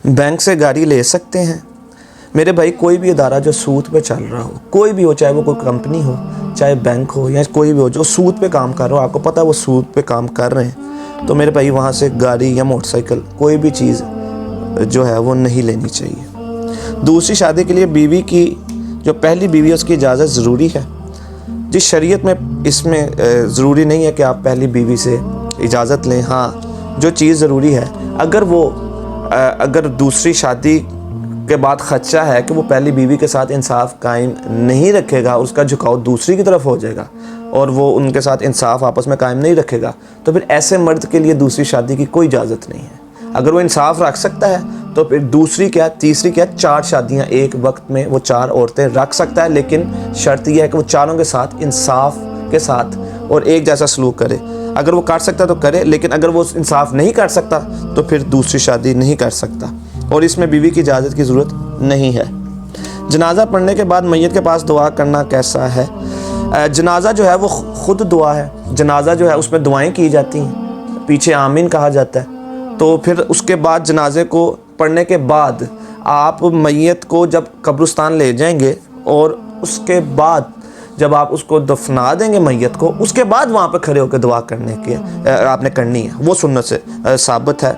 Bank से गाड़ी ले सकते हैं? मेरे भाई, कोई भी इदारा जो सूद पे चल रहा हो, कोई भी हो, चाहे वो कोई कंपनी हो, चाहे बैंक हो, या कोई भी हो जो सूद पे काम कर रहा हो, आपको पता है वो सूद पे काम कर रहे हैं, तो मेरे भाई वहाँ से गाड़ी या मोटरसाइकिल कोई भी चीज़ जो है वो नहीं लेनी चाहिए। दूसरी शादी के लिए बीवी की जो पहली बीवी है उसकी इजाज़त ज़रूरी है? जिस शरीयत में इसमें ज़रूरी नहीं है कि आप पहली बीवी से इजाज़त लें। हाँ, जो चीज़ ज़रूरी है, अगर दूसरी शादी के बाद खदशा है कि वो पहली बीवी के साथ इंसाफ कायम नहीं रखेगा, उसका झुकाव दूसरी की तरफ हो जाएगा और वो उनके साथ इंसाफ आपस में कायम नहीं रखेगा, तो फिर ऐसे मर्द के लिए दूसरी शादी की कोई इजाज़त नहीं है। अगर वो इंसाफ रख सकता है तो फिर दूसरी क्या, तीसरी क्या, 4 शादियां एक वक्त में वो 4 औरतें रख सकता है, लेकिन शर्त यह है कि वो चारों के साथ इंसाफ के साथ और एक जैसा सलूक करे। अगर वो कर सकता तो करे, लेकिन अगर वो इंसाफ नहीं कर सकता तो फिर दूसरी शादी नहीं कर सकता, और इसमें बीवी की इजाज़त की ज़रूरत नहीं है। जनाजा पढ़ने के बाद मैयत के पास दुआ करना कैसा है? जनाजा जो है वो ख़ुद दुआ है। जनाजा जो है उसमें दुआएं की जाती हैं, पीछे आमीन कहा जाता है। तो फिर उसके बाद जनाजे को पढ़ने के बाद आप मैयत को जब कब्रिस्तान ले जाएंगे और उसके बाद जब आप उसको दफना देंगे मैयत को, उसके बाद वहाँ पे खड़े होकर दुआ करने की आपने करनी है। वो सुन्नत से साबित है।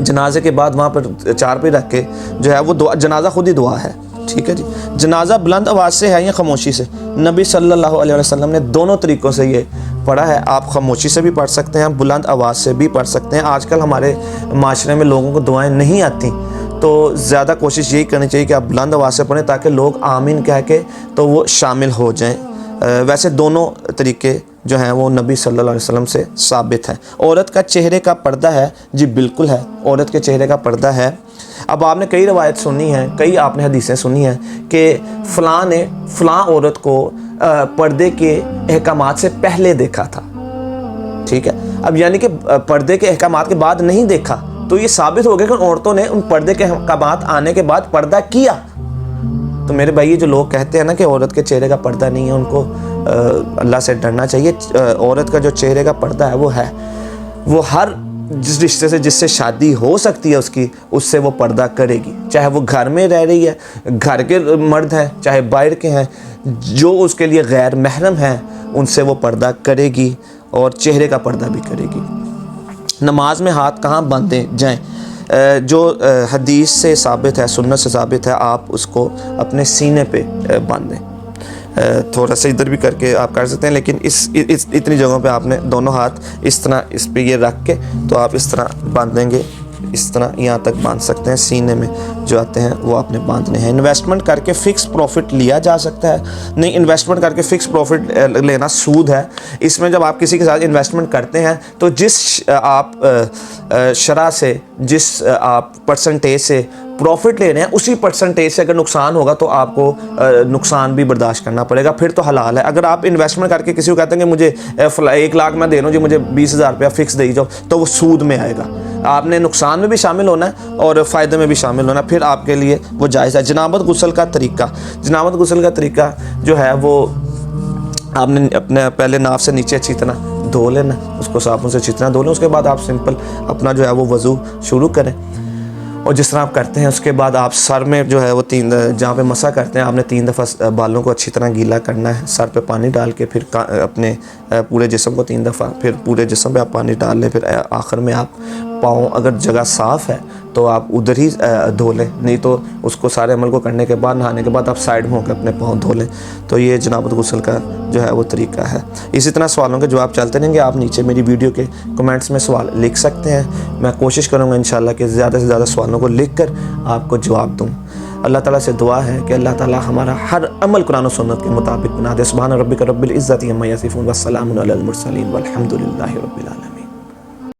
जनाजे के बाद वहाँ पर चारपाई रख के जो है वो दुआ, जनाजा खुद ही दुआ है। ठीक है जी। जनाजा बुलंद आवाज़ से है या खामोशी से? नबी सल्लल्लाहु अलैहि वसल्लम ने दोनों तरीक़ों से ये पढ़ा है। आप खामोशी से भी पढ़ सकते हैं, बुलंद आवाज़ से भी पढ़ सकते हैं। आजकल हमारे माशरे में लोगों को दुआएं नहीं आती, तो ज़्यादा कोशिश यही करनी चाहिए कि आप बुलंद आवाज़ से पढ़ें ताकि लोग आमीन कह के तो वो शामिल हो जाएं। वैसे दोनों तरीके जो हैं वो नबी सल्लल्लाहु अलैहि वसल्लम से साबित हैं। औरत का चेहरे का पर्दा है? जी बिल्कुल है, औरत के चेहरे का पर्दा है। अब आपने कई रवायत सुनी हैं, कई आपने हदीसें सुनी हैं कि फ़लाँ ने फ़लाँ औरत को पर्दे के अहकामात से पहले देखा था। ठीक है, अब यानी कि पर्दे के अहकामात के बाद नहीं देखा, तो ये साबित हो गया कि उन औरतों ने उन पर्दे के अहकामात आने के बाद पर्दा किया। तो मेरे भाई, ये जो लोग कहते हैं ना कि औरत के चेहरे का पर्दा नहीं है, उनको अल्लाह से डरना चाहिए। औरत का जो चेहरे का पर्दा है वो हर जिस रिश्ते से जिससे शादी हो सकती है उससे वो पर्दा करेगी। चाहे वो घर में रह रही है, घर के मर्द हैं, चाहे बाहर के हैं, जो उसके लिए गैर महरम हैं उनसे वो पर्दा करेगी और चेहरे का पर्दा भी करेगी। नमाज में हाथ कहाँ बांधे जाएं? जो हदीस से साबित है, सुन्नत से साबित है, आप उसको अपने सीने पे बांधें। थोड़ा सा इधर भी करके आप कर सकते हैं, लेकिन इतनी जगहों पे आपने दोनों हाथ इस तरह इस पे ये रख के तो आप इस तरह बांधेंगे, इस तरह यहाँ तक बांध सकते हैं। सीने में जो आते हैं वो आपने बांधने हैं। इन्वेस्टमेंट करके फ़िक्स प्रॉफिट लिया जा सकता है? नहीं, इन्वेस्टमेंट करके फ़िक्स प्रॉफिट लेना सूद है। इसमें जब आप किसी के साथ इन्वेस्टमेंट करते हैं तो जिस आप शरह से, जिस आप परसेंटेज से प्रॉफिट ले रहे हैं, उसी परसेंटेज से अगर नुकसान होगा तो आपको नुकसान भी बर्दाश्त करना पड़ेगा, फिर तो हलाल है। अगर आप इन्वेस्टमेंट करके किसी को कहते हैं कि मुझे 1 लाख मैं दे रहा हूँ जी, मुझे 20,000 रुपया फ़िक्स दे जाओ, तो वो सूद में आएगा। आपने नुकसान में भी शामिल होना है और फ़ायदे में भी शामिल होना है, फिर आपके लिए वो जायज़ है। जनाबत गुस्ल का तरीका? जनाबत गुस्ल का तरीका जो है वो आपने अपने पहले नाफ से नीचे अच्छी तरह धो लेना, उसको साबुन से अच्छी तरह धो लें। उसके बाद आप सिंपल अपना जो है वो वज़ू शुरू करें, और जिस तरह आप करते हैं उसके बाद आप सर में जो है वो 3 जहाँ पे मसा करते हैं आपने 3 दफ़ा बालों को अच्छी तरह गीला करना है, सर पे पानी डाल के, फिर अपने पूरे जिस्म को 3 दफ़ा, फिर पूरे जिस्म पे आप पानी डाल लें, फिर आखिर में आप पाँव, अगर जगह साफ़ है तो आप उधर ही धो लें, नहीं तो उसको सारे अमल को करने के बाद, नहाने के बाद आप साइड में होकर अपने पाँव धो लें। तो ये जनाबत गुस्ल का जो है वो तरीका है। इसी तरह सवालों के जवाब चलते रहेंगे। आप नीचे मेरी वीडियो के कमेंट्स में सवाल लिख सकते हैं। मैं कोशिश करूँगा इंशाल्लाह कि ज़्यादा से ज़्यादा सवालों को लिख कर आपको जवाब दूँ। अल्लाह ताला से दुआ है कि अल्लाह ताला हमारा हर अमल कुरान और सुन्नत के मुताबिक बना दे। सुभान रब्बिक रब्बिल इज़्ज़ति अम्मा यसिफून व सलामुन अलल मुरसलीन वल्हम्दुलिल्लाहि रब्बिल आलमीन।